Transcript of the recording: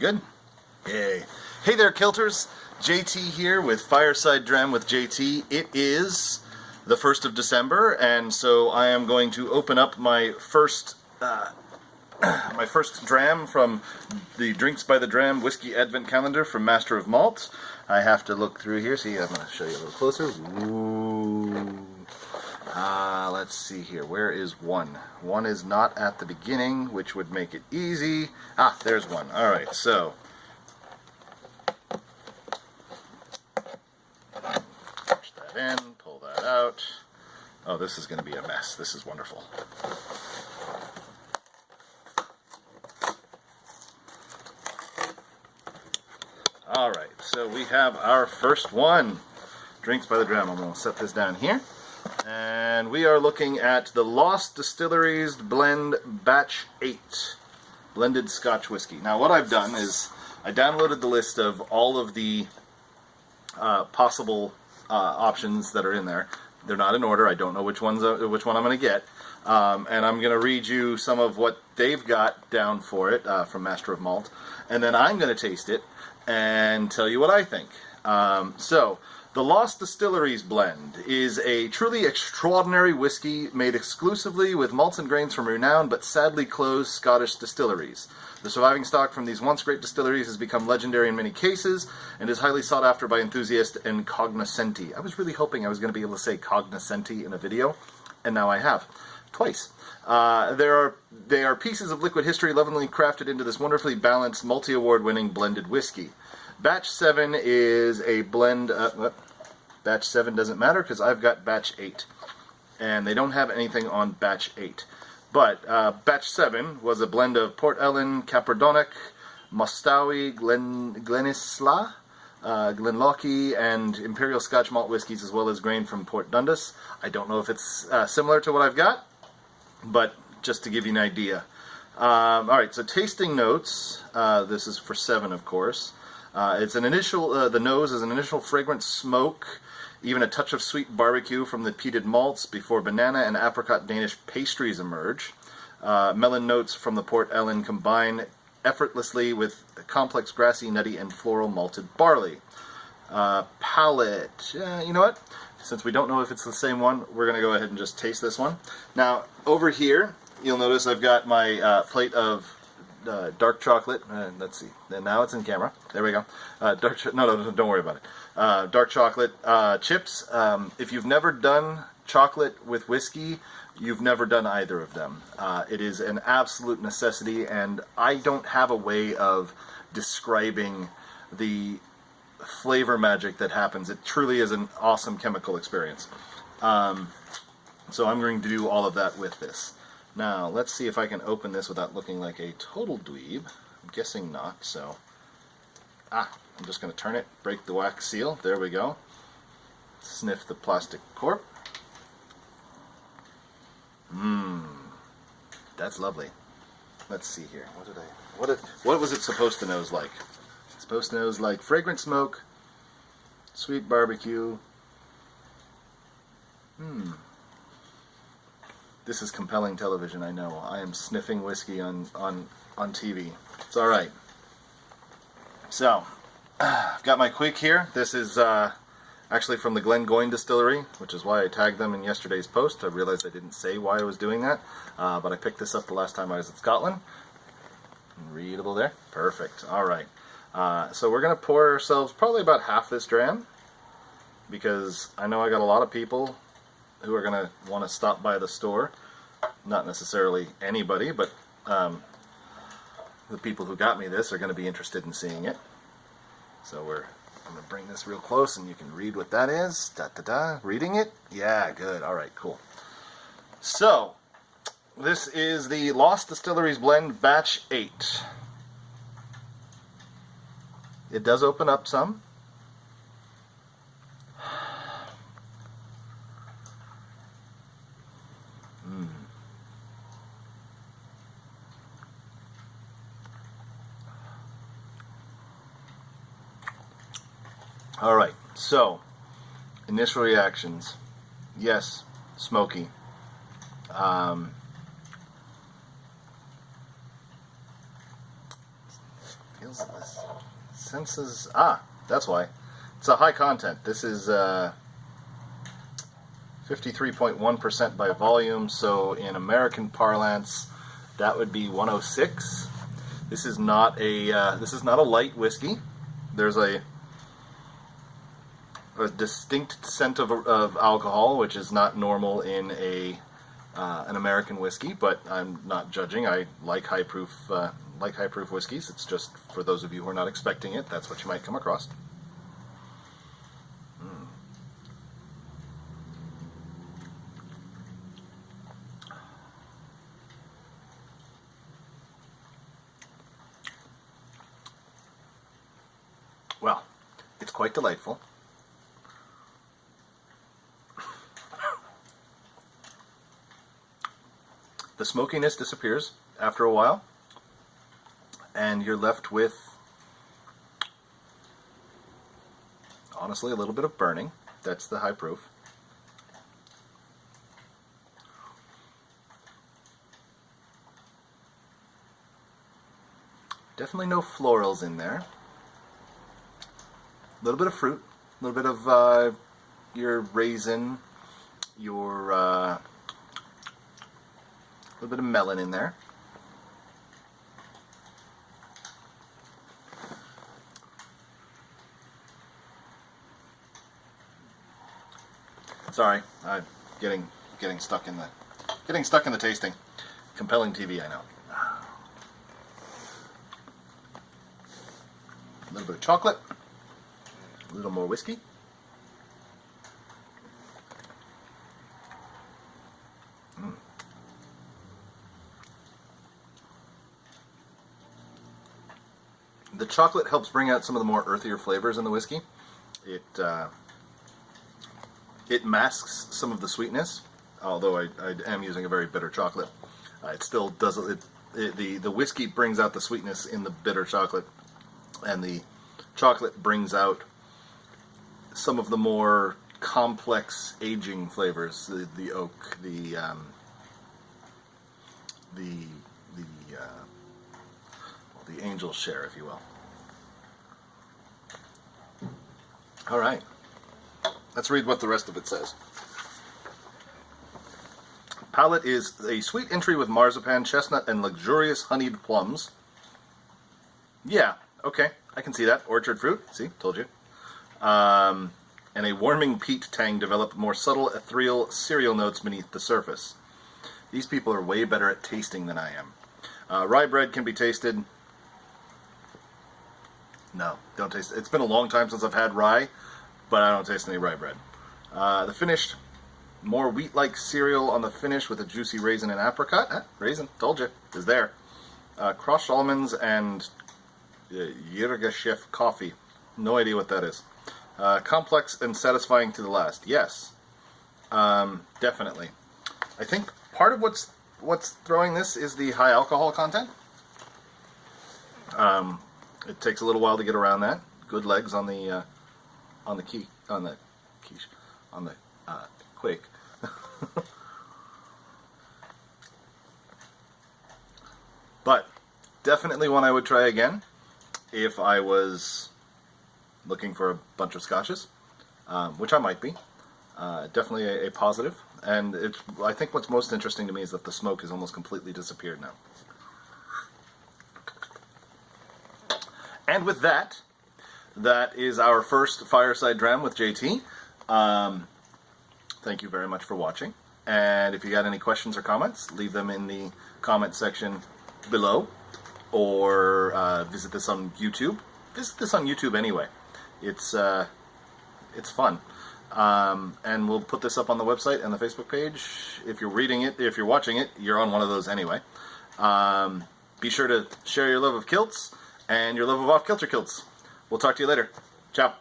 Good? Yay. Hey there, Kilters. JT here with Fireside Dram with JT. It is the 1st of December, and so I am going to open up my first dram from the Drinks by the Dram Whisky Advent Calendar from Master of Malt. I have to look through here. See, I'm going to show you a little closer. Ooh. Let's see here. Where is one? One is not at the beginning, which would make it easy. Ah, there's one. Alright, so push that in, pull that out. Oh, this is going to be a mess. This is wonderful. Alright, so we have our first one. Drinks by the Dram. I'm going to set this down here. And we are looking at the Lost Distilleries Blend Batch 8 blended Scotch whiskey. Now what I've done is I downloaded the list of all of the possible options that are in there. They're not in order. I don't know which one I'm going to get. And I'm going to read you some of what they've got down for it from Master of Malt. And then I'm going to taste it and tell you what I think. So, the Lost Distilleries Blend is a truly extraordinary whiskey made exclusively with malts and grains from renowned but sadly closed Scottish distilleries. The surviving stock from these once great distilleries has become legendary in many cases and is highly sought after by enthusiasts and cognoscenti. I was really hoping I was going to be able to say cognoscenti in a video, and now I have. Twice. They are pieces of liquid history lovingly crafted into this wonderfully balanced, multi-award winning blended whiskey. Batch 7 is a blend. Batch 7 doesn't matter because I've got Batch 8. And they don't have anything on Batch 8. But Batch 7 was a blend of Port Ellen, Capardonnach, Mostowie, Glenisla, Glenlochy, and Imperial Scotch malt whiskies, as well as grain from Port Dundas. I don't know if it's similar to what I've got, but just to give you an idea. Alright, so tasting notes. This is for 7, of course. It's an initial, the nose is an initial fragrant smoke, even a touch of sweet barbecue from the peated malts before banana and apricot Danish pastries emerge. Melon notes from the Port Ellen combine effortlessly with complex grassy, nutty, and floral malted barley. Palate, you know what? Since we don't know if it's the same one, we're going to go ahead and just taste this one. Now, over here, you'll notice I've got my plate of dark chocolate. Let's see. And now it's in camera. There we go. No, don't worry about it. Dark chocolate chips. If you've never done chocolate with whiskey, you've never done either of them. It is an absolute necessity, and I don't have a way of describing the flavor magic that happens. It truly is an awesome chemical experience. So I'm going to do all of that with this. Now, let's see if I can open this without looking like a total dweeb. I'm guessing not, so... I'm just going to turn it, break the wax seal. There we go. Sniff the plastic cork. That's lovely. Let's see here. What was it supposed to nose like? It's supposed to nose like fragrant smoke, sweet barbecue. This is compelling television, I know. I am sniffing whiskey on TV. It's alright. So, I've got my Quig here. This is actually from the Glengoyne Distillery, which is why I tagged them in yesterday's post. I realized I didn't say why I was doing that, but I picked this up the last time I was in Scotland. Readable there? Perfect. Alright. So we're going to pour ourselves probably about half this dram, because I know I got a lot of people who are going to want to stop by the store. Not necessarily anybody, but the people who got me this are going to be interested in seeing it. So I'm going to bring this real close and you can read what that is. Reading it? Yeah, good. Alright, cool. So, this is the Lost Distilleries Blend Batch 8. It does open up some. Alright, so, initial reactions. Yes, smoky. Feels this. Senses. That's why. It's a high content. This is 53.1% by volume, so in American parlance, that would be 106. This is not a light whiskey. There's a distinct scent of alcohol, which is not normal in an American whiskey. But I'm not judging. I like high proof whiskeys. It's just for those of you who are not expecting it, that's what you might come across. Well, it's quite delightful. The smokiness disappears after a while, and you're left with, honestly, a little bit of burning. That's the high proof. Definitely no florals in there. A little bit of fruit, a little bit of your raisin, your a little bit of melon in there. Sorry, I'm getting stuck in the tasting. Compelling TV, I know. A little bit of chocolate. A little more whiskey. The chocolate helps bring out some of the more earthier flavors in the whiskey. It masks some of the sweetness, although I am using a very bitter chocolate. It still does the whiskey brings out the sweetness in the bitter chocolate, and the chocolate brings out some of the more complex aging flavors, the oak, the angel share, if you will. All right, let's read what the rest of it says. Palate is a sweet entry with marzipan, chestnut, and luxurious honeyed plums. Yeah, okay, I can see that. Orchard fruit, see, told you. And a warming peat tang develop more subtle ethereal cereal notes beneath the surface. These people are way better at tasting than I am. Rye bread can be tasted. No, don't taste it. It's been a long time since I've had rye, but I don't taste any rye bread. The finished, more wheat-like cereal on the finish with a juicy raisin and apricot. Raisin, told you, is there. Crushed almonds and Yirgacheffe coffee. No idea what that is. Complex and satisfying to the last. Yes, definitely. I think part of what's throwing this is the high alcohol content. It takes a little while to get around that. Good legs on the Quake. But definitely one I would try again if I was looking for a bunch of scotches, which I might be. Definitely a positive. And I think what's most interesting to me is that the smoke has almost completely disappeared now. And with that, that is our first Fireside Dram with JT. Thank you very much for watching. And if you got any questions or comments, leave them in the comment section below. Or visit this on YouTube. Visit this on YouTube anyway. It's fun. And we'll put this up on the website and the Facebook page. If you're reading it, if you're watching it, you're on one of those anyway. Be sure to share your love of kilts and your love of off-kilter kilts. We'll talk to you later. Ciao.